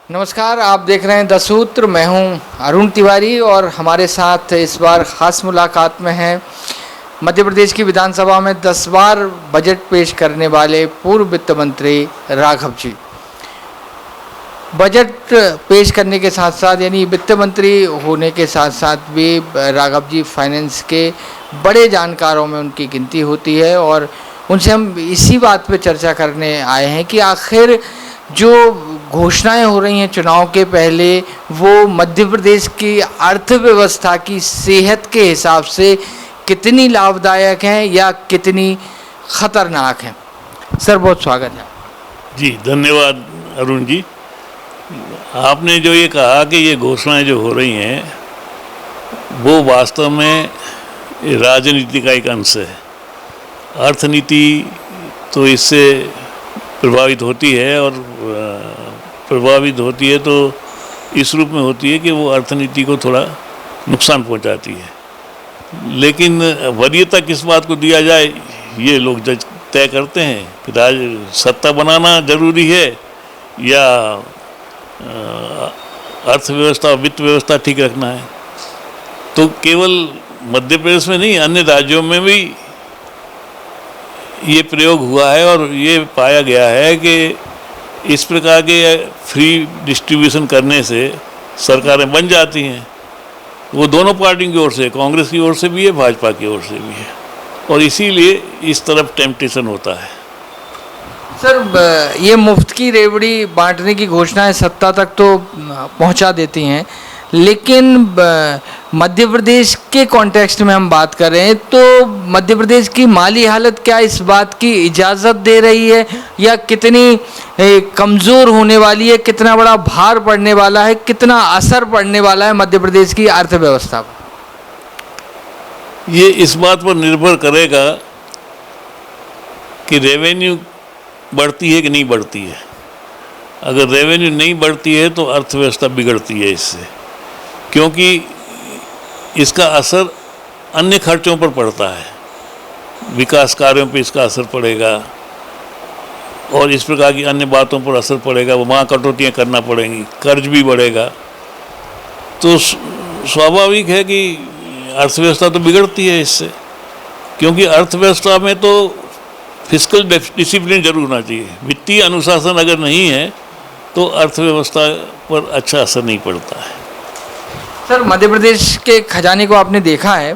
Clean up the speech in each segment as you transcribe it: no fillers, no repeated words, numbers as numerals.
नमस्कार, आप देख रहे हैं द सूत्र। मैं हूं अरुण तिवारी और हमारे साथ इस बार ख़ास मुलाकात में हैं मध्य प्रदेश की विधानसभा में 10 बार बजट पेश करने वाले पूर्व वित्त मंत्री राघव जी। बजट पेश करने के साथ साथ यानी वित्त मंत्री होने के साथ साथ भी राघव जी फाइनेंस के बड़े जानकारों में उनकी गिनती होती है और उनसे हम इसी बात पे चर्चा करने आए हैं कि आखिर जो घोषणाएं हो रही हैं चुनाव के पहले वो मध्य प्रदेश की अर्थव्यवस्था की सेहत के हिसाब से कितनी लाभदायक हैं या कितनी खतरनाक हैं। सर, बहुत स्वागत है। जी धन्यवाद अरुण जी। आपने जो ये कहा कि ये घोषणाएं जो हो रही हैं वो वास्तव में राजनीति का एक अंश है। अर्थनीति तो इससे प्रभावित होती है और प्रभावित होती है तो इस रूप में होती है कि वो अर्थनीति को थोड़ा नुकसान पहुंचाती है। लेकिन वरीयता किस बात को दिया जाए ये लोग जज तय करते हैं कि सत्ता बनाना जरूरी है या अर्थव्यवस्था वित्त व्यवस्था ठीक रखना है। तो केवल मध्य प्रदेश में नहीं, अन्य राज्यों में भी ये प्रयोग हुआ है और ये पाया गया है कि इस प्रकार के फ्री डिस्ट्रीब्यूशन करने से सरकारें बन जाती हैं। वो दोनों पार्टियों की ओर से, कांग्रेस की ओर से भी है, भाजपा की ओर से भी है, और इसीलिए इस तरफ टेम्पटेशन होता है। सर, ये मुफ्त की रेवड़ी बांटने की घोषणाएं सत्ता तक तो पहुंचा देती हैं, लेकिन मध्य प्रदेश के कॉन्टेक्स्ट में हम बात कर रहे हैं तो मध्य प्रदेश की माली हालत क्या इस बात की इजाज़त दे रही है या कितनी कमज़ोर होने वाली है, कितना बड़ा भार पड़ने वाला है, कितना असर पड़ने वाला है मध्य प्रदेश की अर्थव्यवस्था पर? ये इस बात पर निर्भर करेगा कि रेवेन्यू बढ़ती है कि नहीं बढ़ती है। अगर रेवेन्यू नहीं बढ़ती है तो अर्थव्यवस्था बिगड़ती है इससे, क्योंकि इसका असर अन्य खर्चों पर पड़ता है। विकास कार्यों पर इसका असर पड़ेगा और इस प्रकार की अन्य बातों पर असर पड़ेगा। वहाँ कटौतियाँ करना पड़ेंगी, कर्ज भी बढ़ेगा। तो स्वाभाविक है कि अर्थव्यवस्था तो बिगड़ती है इससे, क्योंकि अर्थव्यवस्था में तो फिस्कल डिसिप्लिन जरूर होना चाहिए। वित्तीय अनुशासन अगर नहीं है तो अर्थव्यवस्था पर अच्छा असर नहीं पड़ता है। सर, मध्य प्रदेश के खजाने को आपने देखा है,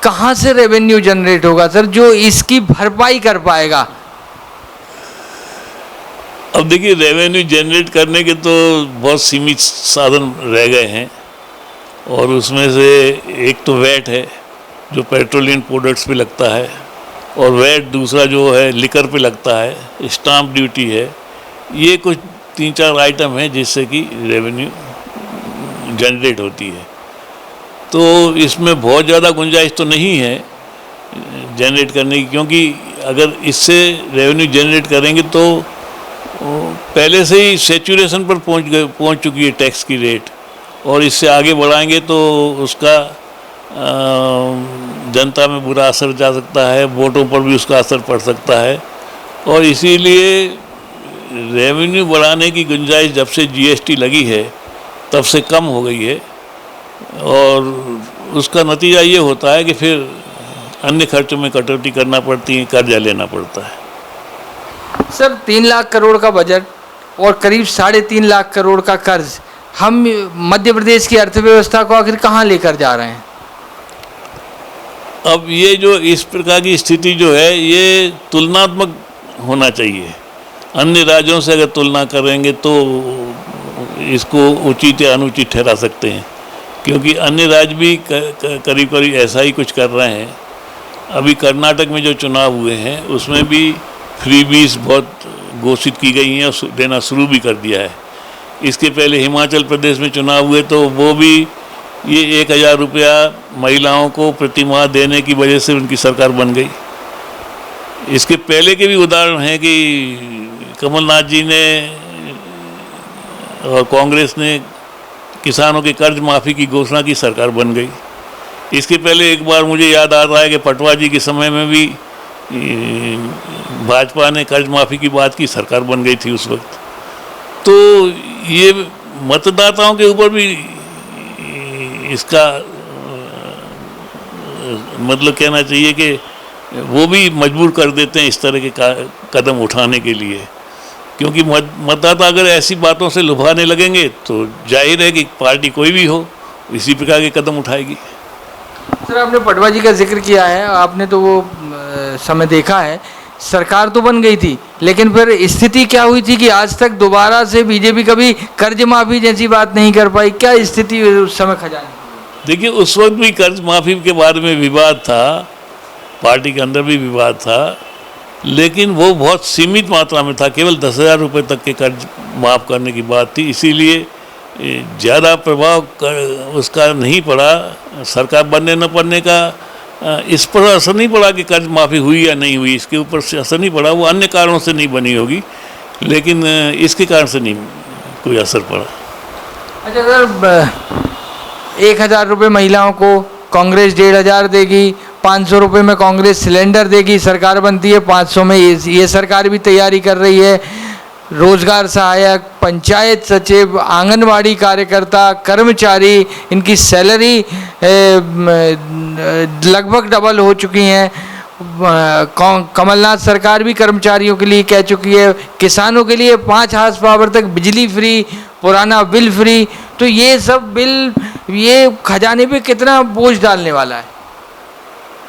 कहाँ से रेवेन्यू जनरेट होगा सर जो इसकी भरपाई कर पाएगा? अब देखिए, रेवेन्यू जनरेट करने के तो बहुत सीमित साधन रह गए हैं और उसमें से एक तो वैट है जो पेट्रोलियम प्रोडक्ट्स पे लगता है, और वैट दूसरा जो है लिकर पे लगता है, स्टाम्प ड्यूटी है। ये कुछ 3-4 आइटम हैं जिससे कि रेवेन्यू जनरेट होती है। तो इसमें बहुत ज़्यादा गुंजाइश तो नहीं है जनरेट करने की, क्योंकि अगर इससे रेवेन्यू जनरेट करेंगे तो पहले से ही सैचुरेशन पर पहुंच चुकी है टैक्स की रेट, और इससे आगे बढ़ाएंगे तो उसका जनता में बुरा असर जा सकता है, वोटों पर भी उसका असर पड़ सकता है। और इसीलिए रेवेन्यू बढ़ाने की गुंजाइश जब से जीएसटी लगी है तब से कम हो गई है, और उसका नतीजा ये होता है कि फिर अन्य खर्चों में कटौती करना पड़ती है, कर्जा लेना पड़ता है। सर, 3 लाख करोड़ का बजट और करीब 3.5 लाख करोड़ का कर्ज, हम मध्य प्रदेश की अर्थव्यवस्था को आखिर कहाँ लेकर जा रहे हैं? अब ये जो इस प्रकार की स्थिति जो है ये तुलनात्मक होना चाहिए। अन्य राज्यों से अगर तुलना करेंगे तो इसको उचित या अनुचित ठहरा सकते हैं, क्योंकि अन्य राज्य भी करीब करीब ऐसा ही कुछ कर रहे हैं। अभी कर्नाटक में जो चुनाव हुए हैं उसमें भी फ्रीबीज बहुत घोषित की गई हैं और देना शुरू भी कर दिया है। इसके पहले हिमाचल प्रदेश में चुनाव हुए तो वो भी ये 1000 रुपया महिलाओं को प्रतिमाह देने की वजह से उनकी सरकार बन गई। इसके पहले के भी उदाहरण हैं कि कमलनाथ जी ने और कांग्रेस ने किसानों के कर्ज माफ़ी की घोषणा की, सरकार बन गई। इसके पहले एक बार मुझे याद आ रहा है कि पटवा जी के समय में भी भाजपा ने कर्ज माफ़ी की बात की, सरकार बन गई थी उस वक्त। तो ये मतदाताओं के ऊपर भी इसका मतलब कहना चाहिए कि वो भी मजबूर कर देते हैं इस तरह के कदम उठाने के लिए, क्योंकि मतदाता अगर ऐसी बातों से लुभाने लगेंगे तो जाहिर है कि पार्टी कोई भी हो इसी प्रकार के कदम उठाएगी। सर, आपने पटवा जी का जिक्र किया है, आपने तो वो समय देखा है, सरकार तो बन गई थी, लेकिन फिर स्थिति क्या हुई थी कि आज तक दोबारा से बीजेपी कभी कर्ज माफी जैसी बात नहीं कर पाई। क्या स्थिति उस समय खजाने? देखिए, उस वक्त भी कर्ज माफी के बारे में विवाद था, पार्टी के अंदर भी विवाद था, लेकिन वो बहुत सीमित मात्रा में था, केवल 10,000 रुपये तक के कर्ज माफ़ करने की बात थी, इसीलिए ज़्यादा प्रभाव उसका नहीं पड़ा। सरकार बनने न बनने का इस पर असर नहीं पड़ा कि कर्ज माफ़ी हुई या नहीं हुई, इसके ऊपर से असर नहीं पड़ा। वो अन्य कारणों से नहीं बनी होगी, लेकिन इसके कारण से नहीं कोई असर पड़ा। अच्छा सर, 1,000 रुपये महिलाओं को कांग्रेस 1,500 देगी, 500 रुपये में कांग्रेस सिलेंडर देगी, सरकार बनती है 500 में ये सरकार भी तैयारी कर रही है। रोजगार सहायक, पंचायत सचिव, आंगनवाड़ी कार्यकर्ता, कर्मचारी, इनकी सैलरी लगभग डबल हो चुकी हैं। कमलनाथ सरकार भी कर्मचारियों के लिए कह चुकी है, किसानों के लिए 5 हार्स पावर तक बिजली फ्री, पुराना बिल फ्री। तो ये सब बिल ये खजाने पे कितना बोझ डालने वाला है?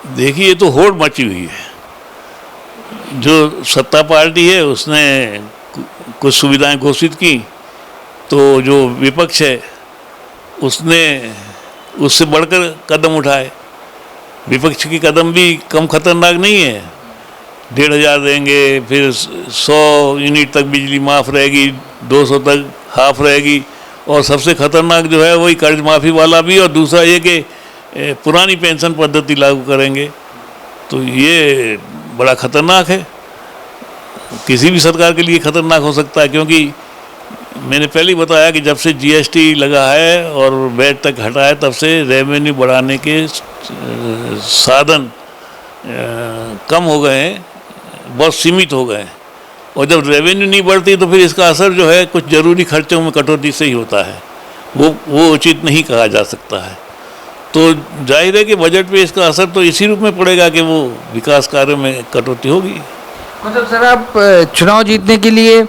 देखिए, ये तो होड़ मची हुई है। जो सत्ता पार्टी है उसने कुछ सुविधाएं घोषित की, तो जो विपक्ष है उसने उससे बढ़कर कदम उठाए। विपक्ष की कदम भी कम खतरनाक नहीं है। 1,500 देंगे, फिर 100 यूनिट तक बिजली माफ़ रहेगी, 200 तक हाफ रहेगी, और सबसे खतरनाक जो है वही कर्ज माफ़ी वाला भी, और दूसरा ये कि पुरानी पेंशन पद्धति लागू करेंगे। तो ये बड़ा खतरनाक है, किसी भी सरकार के लिए खतरनाक हो सकता है, क्योंकि मैंने पहले ही बताया कि जब से जीएसटी लगा है और वैट तक हटा है, तब से रेवेन्यू बढ़ाने के साधन कम हो गए हैं, बहुत सीमित हो गए हैं। और जब रेवेन्यू नहीं बढ़ती तो फिर इसका असर जो है कुछ ज़रूरी खर्चों में कटौती से ही होता है, वो उचित नहीं कहा जा सकता है। तो जाहिर है कि बजट पे इसका असर तो इसी रूप में पड़ेगा कि वो विकास कार्यों में कटौती होगी। मतलब सर, आप चुनाव जीतने के लिए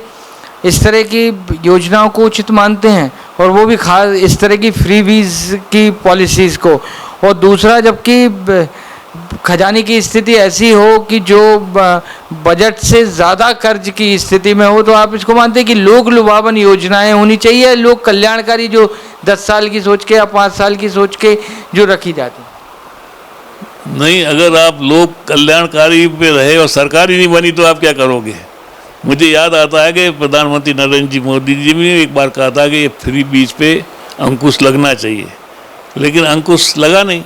इस तरह की योजनाओं को उचित मानते हैं, और वो भी खास इस तरह की फ्री वीज की पॉलिसीज़ को, और दूसरा जबकि खजाने की स्थिति ऐसी हो कि जो बजट से ज़्यादा कर्ज की स्थिति में हो, तो आप इसको मानते हैं कि लोक लुभावन योजनाएं होनी चाहिए, लोक कल्याणकारी जो 10 साल की सोच के या 5 साल की सोच के जो रखी जाती? नहीं, अगर आप लोक कल्याणकारी पे रहे और सरकार ही नहीं बनी तो आप क्या करोगे? मुझे याद आता है कि प्रधानमंत्री नरेंद्र जी मोदी जी ने एक बार कहा था कि ये फ्री बीज पे अंकुश लगना चाहिए, लेकिन अंकुश लगा नहीं।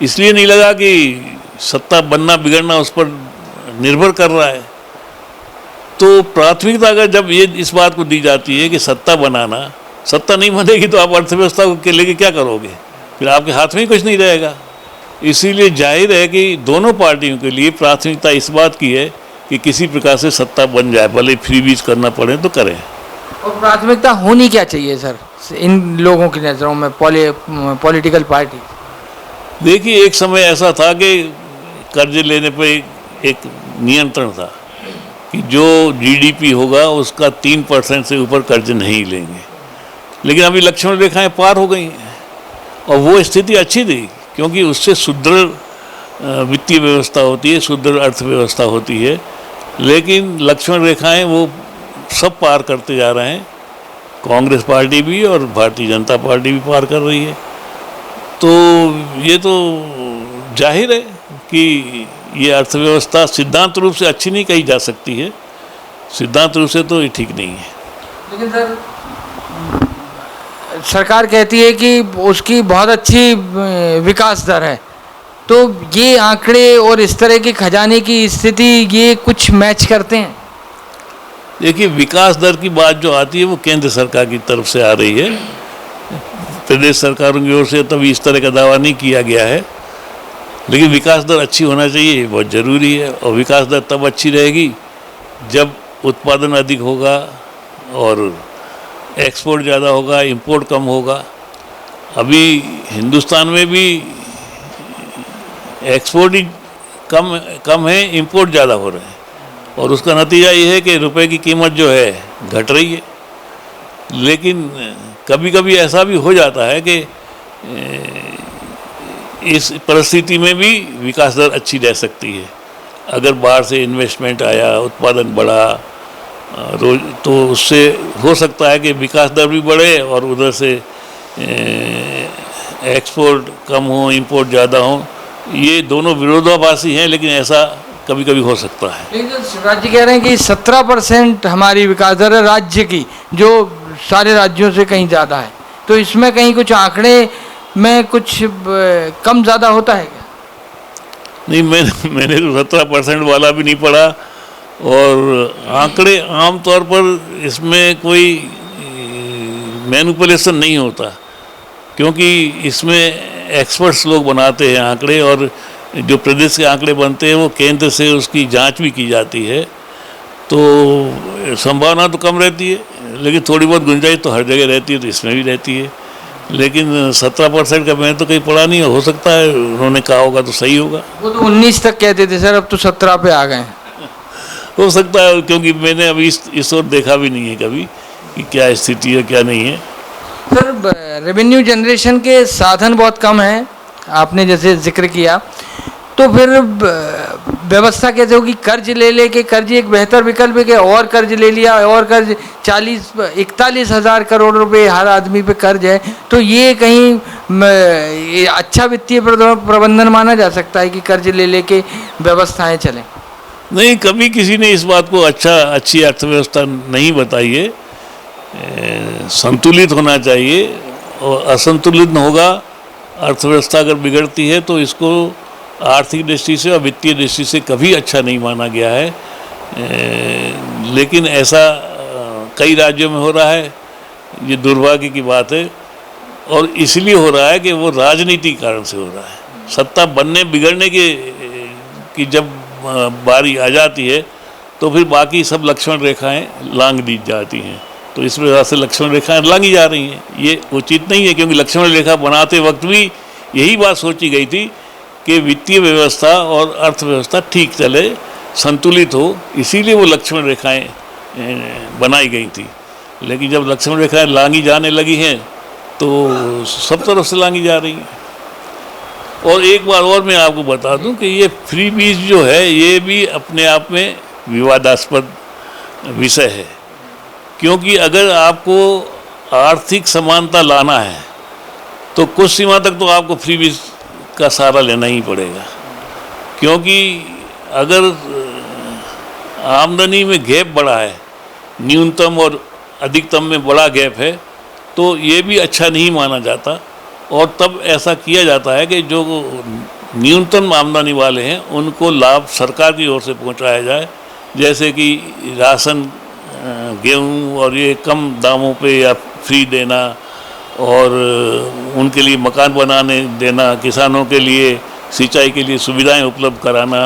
इसलिए नहीं लगा कि सत्ता बनना बिगड़ना उस पर निर्भर कर रहा है। तो प्राथमिकता अगर जब ये इस बात को दी जाती है कि सत्ता बनाना, सत्ता नहीं बनेगी तो आप अर्थव्यवस्था के लेके क्या करोगे? फिर आपके हाथ में ही कुछ नहीं रहेगा। इसीलिए जाहिर है कि दोनों पार्टियों के लिए प्राथमिकता इस बात की है कि किसी प्रकार से सत्ता बन जाए, भले फ्री बीज करना पड़े तो करें। और प्राथमिकता होनी क्या चाहिए सर इन लोगों की नज़रों में, पॉलिटिकल पार्टी? देखिए, एक समय ऐसा था कि कर्ज लेने पर एक नियंत्रण था कि जो जीडीपी होगा उसका 3% से ऊपर कर्ज नहीं लेंगे, लेकिन अभी लक्ष्मण रेखाएं पार हो गई हैं, और वो स्थिति अच्छी थी क्योंकि उससे सुदृढ़ वित्तीय व्यवस्था होती है, सुदृढ़ अर्थव्यवस्था होती है। लेकिन लक्ष्मण रेखाएं वो सब पार करते जा रहे हैं, कांग्रेस पार्टी भी और भारतीय जनता पार्टी भी पार कर रही है। तो ये तो जाहिर है कि ये अर्थव्यवस्था सिद्धांत रूप से अच्छी नहीं कही जा सकती है, सिद्धांत रूप से तो ये ठीक नहीं है। लेकिन सर, सरकार कहती है कि उसकी बहुत अच्छी विकास दर है, तो ये आंकड़े और इस तरह के खजाने की स्थिति ये कुछ मैच करते हैं? देखिए, विकास दर की बात जो आती है वो केंद्र सरकार की तरफ से आ रही है, प्रदेश सरकारों की ओर से तभी इस तरह का दावा नहीं किया गया है। लेकिन विकास दर अच्छी होना चाहिए, ये बहुत ज़रूरी है, और विकास दर तब अच्छी रहेगी जब उत्पादन अधिक होगा और एक्सपोर्ट ज़्यादा होगा, इंपोर्ट कम होगा। अभी हिंदुस्तान में भी एक्सपोर्ट ही कम है, इंपोर्ट ज़्यादा हो रहे हैं, और उसका नतीजा ये है कि रुपए की कीमत जो है घट रही है। लेकिन कभी कभी ऐसा भी हो जाता है कि इस परिस्थिति में भी विकास दर अच्छी रह सकती है। अगर बाहर से इन्वेस्टमेंट आया, उत्पादन बढ़ा रोज, तो उससे हो सकता है कि विकास दर भी बढ़े और उधर से एक्सपोर्ट कम हो, इंपोर्ट ज़्यादा हो। ये दोनों विरोधाभासी हैं, लेकिन ऐसा कभी कभी हो सकता है। लेकिन शिवराज जी कह रहे हैं कि 17% हमारी विकास दर है राज्य की, जो सारे राज्यों से कहीं ज़्यादा है। तो इसमें कहीं कुछ आंकड़े में कुछ कम ज़्यादा होता है क्या? नहीं, मैंने तो 17% वाला भी नहीं पढ़ा, और आंकड़े आमतौर पर इसमें कोई मैनिपुलेशन नहीं होता, क्योंकि इसमें एक्सपर्ट्स लोग बनाते हैं आंकड़े, और जो प्रदेश के आंकड़े बनते हैं वो केंद्र से उसकी जांच भी की जाती है। तो संभावना तो कम रहती है, लेकिन थोड़ी बहुत गुंजाइश तो हर जगह रहती है, तो इसमें भी रहती है। लेकिन 17% का मैंने तो कहीं पढ़ा नहीं है, हो सकता है उन्होंने कहा होगा तो सही होगा। वो तो 19 तक कहते थे सर, अब तो 17 पे आ गए हैं। हो सकता है, क्योंकि मैंने अभी इस ओर देखा भी नहीं है कभी कि क्या स्थिति है क्या नहीं है। सर, रेवेन्यू जनरेशन के साधन बहुत कम हैं, आपने जैसे जिक्र किया, तो फिर व्यवस्था कैसे होगी? कर्ज ले लेके, कर्ज एक बेहतर विकल्प है कि और कर्ज ले लिया, और कर्ज 41 हज़ार करोड़ रुपए हर आदमी पे कर्ज है, तो ये कहीं ये अच्छा वित्तीय प्रबंधन माना जा सकता है कि कर्ज ले लेके व्यवस्थाएं चलें? नहीं, कभी किसी ने इस बात को अच्छी अर्थव्यवस्था नहीं बताई है। संतुलित होना चाहिए, और असंतुलित होगा अर्थव्यवस्था अगर बिगड़ती है तो इसको आर्थिक दृष्टि से और वित्तीय दृष्टि से कभी अच्छा नहीं माना गया है। लेकिन ऐसा कई राज्यों में हो रहा है, ये दुर्भाग्य की बात है, और इसलिए हो रहा है कि वो राजनीतिक कारण से हो रहा है। सत्ता बनने बिगड़ने की जब बारी आ जाती है तो फिर बाकी सब लक्ष्मण रेखाएं लांघ दी जाती हैं, तो इस वजह से लक्ष्मण रेखाएं लांघी जा रही हैं। ये उचित नहीं है, क्योंकि लक्ष्मण रेखा बनाते वक्त भी यही बात सोची गई थी कि वित्तीय व्यवस्था और अर्थव्यवस्था ठीक चले, संतुलित हो, इसीलिए वो लक्ष्मण रेखाएं बनाई गई थी। लेकिन जब लक्ष्मण रेखाएं लांघी जाने लगी हैं तो सब तरफ से लांघी जा रही हैं। और एक बार और मैं आपको बता दूं कि ये फ्री बीज जो है ये भी अपने आप में विवादास्पद विषय है, क्योंकि अगर आपको आर्थिक समानता लाना है तो कुछ सीमा तक तो आपको फ्री बीज का सहारा लेना ही पड़ेगा, क्योंकि अगर आमदनी में गैप बड़ा है, न्यूनतम और अधिकतम में बड़ा गैप है, तो ये भी अच्छा नहीं माना जाता। और तब ऐसा किया जाता है कि जो न्यूनतम आमदनी वाले हैं उनको लाभ सरकार की ओर से पहुंचाया जाए, जैसे कि राशन, गेहूं और ये कम दामों पे या फ्री देना, और उनके लिए मकान बनाने देना, किसानों के लिए सिंचाई के लिए सुविधाएं उपलब्ध कराना।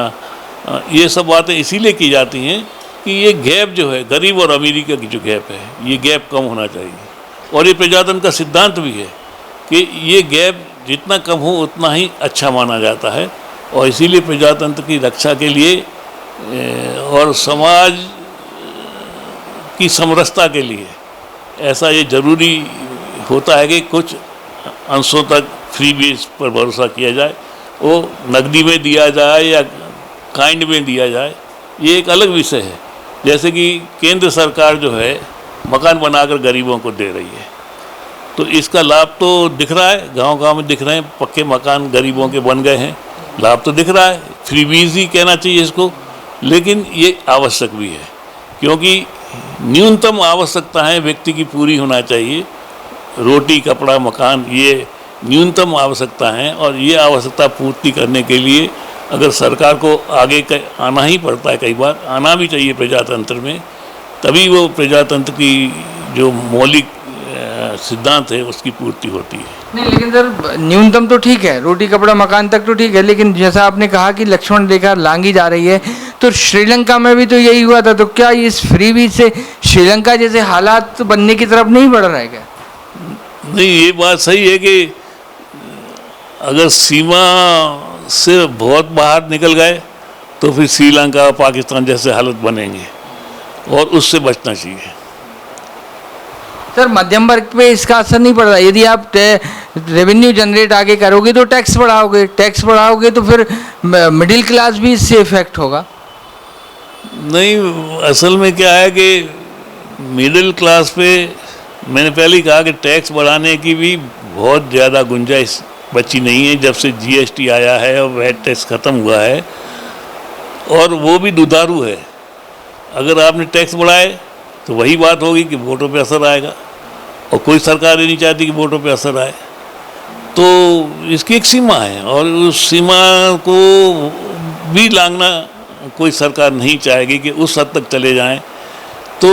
ये सब बातें इसीलिए की जाती हैं कि ये गैप जो है, गरीब और अमीरी का जो गैप है, ये गैप कम होना चाहिए। और ये प्रजातंत्र का सिद्धांत भी है कि ये गैप जितना कम हो उतना ही अच्छा माना जाता है, और इसीलिए प्रजातंत्र की रक्षा के लिए और समाज की समरसता के लिए ऐसा ये जरूरी होता है कि कुछ अंशों तक फ्री बेस पर भरोसा किया जाए, वो नकदी में दिया जाए या काइंड में दिया जाए, ये एक अलग विषय है। जैसे कि केंद्र सरकार जो है मकान बनाकर गरीबों को दे रही है, तो इसका लाभ तो दिख रहा है, गांव-गांव में दिख रहे हैं, पक्के मकान गरीबों के बन गए हैं, लाभ तो दिख रहा है, फ्रीबीज ही कहना चाहिए इसको। लेकिन ये आवश्यक भी है, क्योंकि न्यूनतम आवश्यकताएं व्यक्ति की पूरी होना चाहिए। रोटी, कपड़ा, मकान, ये न्यूनतम आवश्यकता हैं, और ये आवश्यकता पूर्ति करने के लिए अगर सरकार को आगे आना ही पड़ता है, कई बार आना भी चाहिए प्रजातंत्र में, तभी वो प्रजातंत्र की जो मौलिक सिद्धांत है उसकी पूर्ति होती है। नहीं, लेकिन सर न्यूनतम तो ठीक है, रोटी, कपड़ा, मकान तक तो ठीक है, लेकिन जैसा आपने कहा कि लक्ष्मण रेखा लांघी जा रही है, तो श्रीलंका में भी तो यही हुआ था, तो क्या इस फ्रीबीज से श्रीलंका जैसे हालात बनने की तरफ नहीं बढ़ रहा है क्या? नहीं, ये बात सही है कि अगर सीमा से बहुत बाहर निकल गए तो फिर श्रीलंका और पाकिस्तान जैसे हालत बनेंगे और उससे बचना चाहिए। सर, मध्यम वर्ग पे इसका असर नहीं पड़ रहा? यदि आप रेवेन्यू जनरेट आगे करोगे तो टैक्स बढ़ाओगे तो फिर मिडिल क्लास भी इससे इफेक्ट होगा। नहीं, असल में क्या है कि मिडिल क्लास पे मैंने पहले ही कहा कि टैक्स बढ़ाने की भी बहुत ज़्यादा गुंजाइश बची नहीं है जब से जीएसटी आया है और वैट टैक्स ख़त्म हुआ है, और वो भी दुधारू है। अगर आपने टैक्स बढ़ाए तो वही बात होगी कि वोटों पे असर आएगा, और कोई सरकार ये नहीं चाहती कि वोटों पे असर आए। तो इसकी एक सीमा है और उस सीमा को भी लांघना कोई सरकार नहीं चाहेगी कि उस हद तक चले जाएं। तो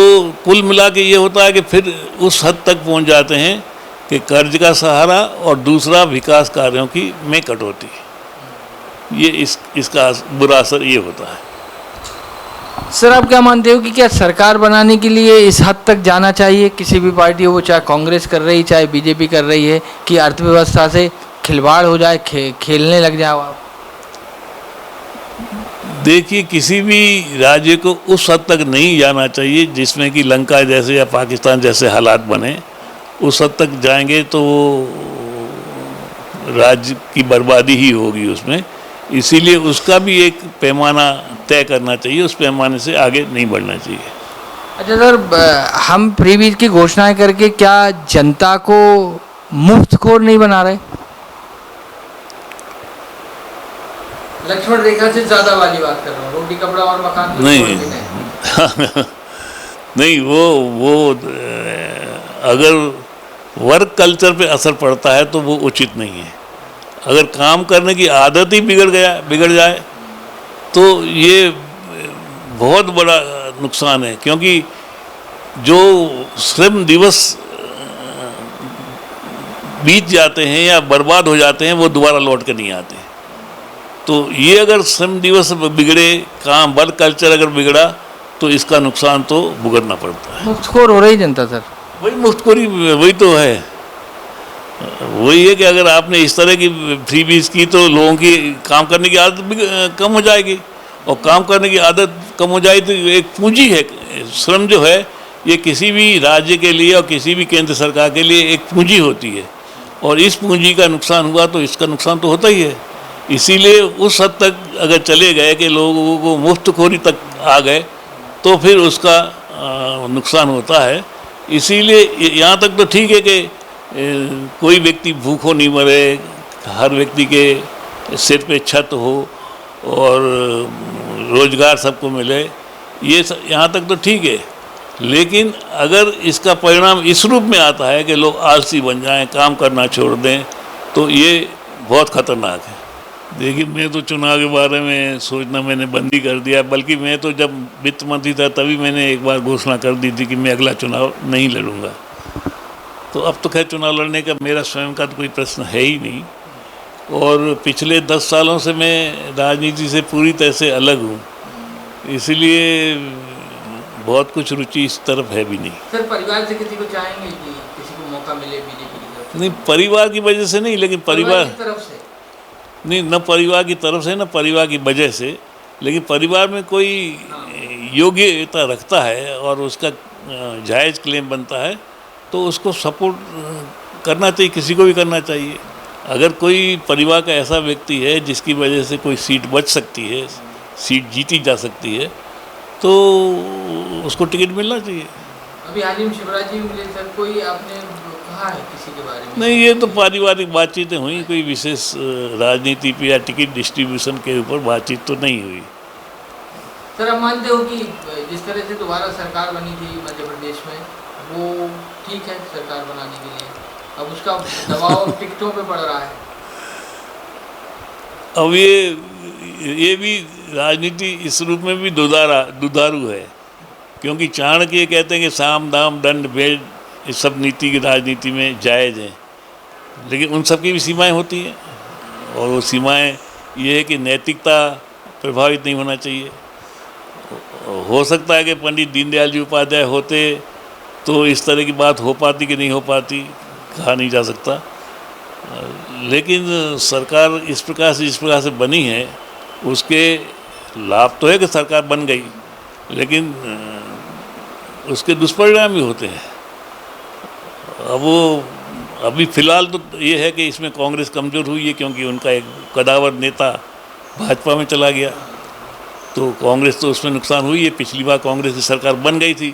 कुल मिला के ये होता है कि फिर उस हद तक पहुंच जाते हैं कि कर्ज का सहारा और दूसरा विकास कार्यों की में कटौती। ये इसका बुरा असर ये होता है। सर, आप क्या मानते हो कि क्या सरकार बनाने के लिए इस हद तक जाना चाहिए किसी भी पार्टी हो, चाहे कांग्रेस कर रही चाहे बीजेपी कर रही है, कि अर्थव्यवस्था से खिलवाड़ हो जाए, खेलने लग जाओ आप? देखिए, किसी भी राज्य को उस हद तक नहीं जाना चाहिए जिसमें कि लंका जैसे या पाकिस्तान जैसे हालात बने। उस हद तक जाएंगे तो राज्य की बर्बादी ही होगी उसमें। इसीलिए उसका भी एक पैमाना तय करना चाहिए, उस पैमाने से आगे नहीं बढ़ना चाहिए। अच्छा सर, हम फ्रीबीज की घोषणाएं करके क्या जनता को मुफ्तखोर नहीं बना रहे? लक्ष्मण रेखा से ज्यादा वाली बात कर रहा हूँ, रोटी कपड़ा और मकान तो नहीं नहीं, वो अगर वर्क कल्चर पे असर पड़ता है तो वो उचित नहीं है। अगर काम करने की आदत ही बिगड़ जाए तो ये बहुत बड़ा नुकसान है, क्योंकि जो श्रम दिवस बीत जाते हैं या बर्बाद हो जाते हैं वो दोबारा लौट कर नहीं आते। तो ये अगर श्रम दिवस बिगड़े, काम वर्क कल्चर अगर बिगड़ा तो इसका नुकसान तो भुगतना पड़ता है। मुफ्तखोर हो रही जनता सर। वही मुफ्तखोरी, वही तो है। वही है कि अगर आपने इस तरह की फ्रीबीज की तो लोगों की काम करने की आदत भी कम हो जाएगी, और काम करने की आदत कम हो जाए तो एक पूंजी है। श्रम जो है ये किसी भी राज्य के लिए और किसी भी केंद्र सरकार के लिए एक पूंजी होती है, और इस पूंजी का नुकसान हुआ तो इसका नुकसान तो होता ही है। इसीलिए उस हद तक अगर चले गए कि लोगों को मुफ्तखोरी तक आ गए तो फिर उसका नुकसान होता है। इसीलिए यहाँ तक तो ठीक है कि कोई व्यक्ति भूखों नहीं मरे, हर व्यक्ति के सिर पे छत हो और रोजगार सबको मिले, ये यहाँ तक तो ठीक है। लेकिन अगर इसका परिणाम इस रूप में आता है कि लोग आलसी बन जाएं, काम करना छोड़ दें, तो ये बहुत ख़तरनाक है। देखिए, मैं तो चुनाव के बारे में सोचना मैंने बंद ही कर दिया, बल्कि मैं तो जब वित्त मंत्री था तभी मैंने एक बार घोषणा कर दी थी कि मैं अगला चुनाव नहीं लड़ूंगा। तो अब तो खैर चुनाव लड़ने का मेरा स्वयं का तो कोई प्रश्न है ही नहीं, और पिछले 10 सालों से मैं राजनीति से पूरी तरह से अलग हूँ, इसलिए बहुत कुछ रुचि इस तरफ है भी नहीं। सर, परिवार से किसी को चाहेंगे कि किसी को मौका मिले बीजेपी की तरफ? नहीं, परिवार की वजह से नहीं, लेकिन परिवार की तरफ से नहीं, न परिवार की तरफ से न परिवार की वजह से, लेकिन परिवार में कोई योग्यता रखता है और उसका जायज़ क्लेम बनता है तो उसको सपोर्ट करना चाहिए, किसी को भी करना चाहिए। अगर कोई परिवार का ऐसा व्यक्ति है जिसकी वजह से कोई सीट बच सकती है, सीट जीती जा सकती है, तो उसको टिकट मिलना चाहिए। अभी हाल ही में शिवराज जी मिले सर, कोई आपने कहा है किसी के बारे में? नहीं, ये तो पारिवारिक बातचीतें हुई, कोई विशेष राजनीति पे या टिकट डिस्ट्रीब्यूशन के ऊपर बातचीत तो नहीं हुई। सर, आप मानते हो कि जिस तरह से दोबारा सरकार बनी थी मध्य प्रदेश में, वो ठीक है सरकार बनाने के लिए? अब उसका दबाव टिकटों पे पड़ रहा है। अब ये भी राजनीति इस रूप में भी दुधारू है, क्योंकि चाणक्य कहते हैं कि साम दाम दंड भेद इस सब नीति की राजनीति में जायज़ है, लेकिन उन सब की भी सीमाएं होती हैं, और वो सीमाएं ये है कि नैतिकता प्रभावित नहीं होना चाहिए, हो सकता है कि पंडित दीनदयाल जी उपाध्याय होते तो इस तरह की बात हो पाती कि नहीं हो पाती, कहा नहीं जा सकता। लेकिन सरकार इस प्रकार से जिस प्रकार से बनी है, उसके लाभ तो है कि सरकार बन गई, लेकिन उसके दुष्परिणाम भी होते हैं। अब वो अभी फ़िलहाल तो ये है कि इसमें कांग्रेस कमज़ोर हुई है, क्योंकि उनका एक कदावर नेता भाजपा में चला गया, तो कांग्रेस तो उसमें नुकसान हुई है। पिछली बार कांग्रेस की सरकार बन गई थी,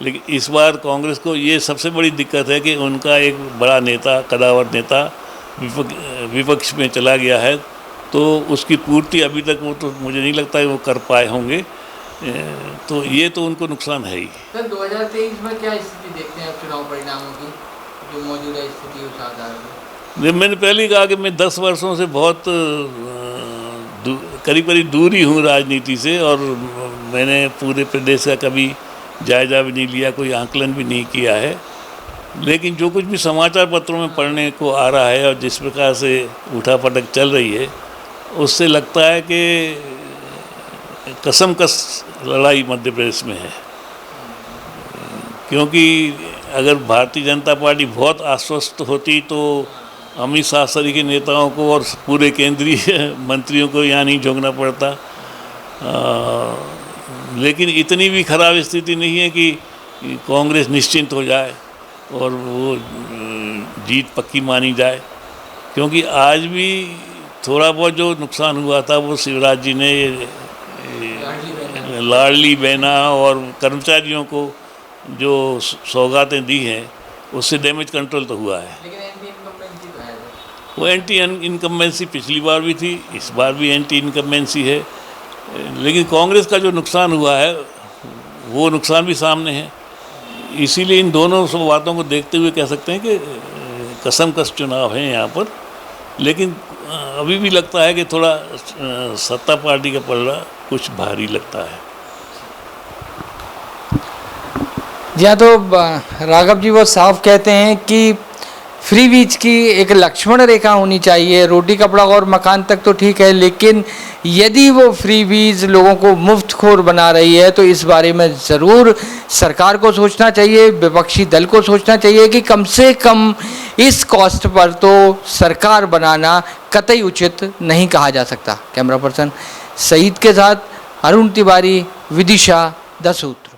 लेकिन इस बार कांग्रेस को ये सबसे बड़ी दिक्कत है कि उनका एक बड़ा नेता, कदावर नेता विपक्ष में चला गया है, तो उसकी पूर्ति अभी तक वो तो मुझे नहीं लगता है वो कर पाए होंगे। तो ये तो उनको नुकसान है ही। सर 2023 में क्या स्थिति देखते हैं आप चुनाव परिणामों की, जो मौजूदा स्थिति उस आधार पर? मैंने पहले ही कहा कि मैं 10 वर्षों से बहुत करीब करीब दूर ही हूँ राजनीति से, और मैंने पूरे प्रदेश का कभी जायजा भी नहीं लिया, कोई आंकलन भी नहीं किया है। लेकिन जो कुछ भी समाचार पत्रों में पढ़ने को आ रहा है और जिस प्रकार से उठापटक चल रही है, उससे लगता है कि कसमकस लड़ाई मध्य प्रदेश में है। क्योंकि अगर भारतीय जनता पार्टी बहुत आश्वस्त होती तो अमित शाह सरी के नेताओं को और पूरे केंद्रीय मंत्रियों को यहाँ नहीं झोंकना पड़ता। लेकिन इतनी भी खराब स्थिति नहीं है कि कांग्रेस निश्चिंत हो जाए और वो जीत पक्की मानी जाए, क्योंकि आज भी थोड़ा बहुत जो नुकसान हुआ था वो शिवराज जी ने लाडली बहना और कर्मचारियों को जो सौगातें दी हैं, उससे डैमेज कंट्रोल तो हुआ है। लेकिन एंटी इनकम्बेंसी तो है। वो एंटी इनकम्बेंसी पिछली बार भी थी, इस बार भी एंटी इनकम्बेंसी है। लेकिन कांग्रेस का जो नुकसान हुआ है वो नुकसान भी सामने है। इसीलिए इन दोनों सब बातों को देखते हुए कह सकते हैं कि कसमकस चुनाव है यहाँ पर। लेकिन अभी भी लगता है कि थोड़ा सत्ता पार्टी का पलड़ा कुछ भारी लगता है। या तो राघव जी वो साफ कहते हैं कि फ्री बीज की एक लक्ष्मण रेखा होनी चाहिए, रोटी कपड़ा और मकान तक तो ठीक है, लेकिन यदि वो फ्री बीज लोगों को मुफ्तखोर बना रही है तो इस बारे में ज़रूर सरकार को सोचना चाहिए, विपक्षी दल को सोचना चाहिए कि कम से कम इस कॉस्ट पर तो सरकार बनाना कतई उचित नहीं कहा जा सकता। कैमरा पर्सन सईद के साथ अरुण तिवारी, विदिशा, द सूत्र।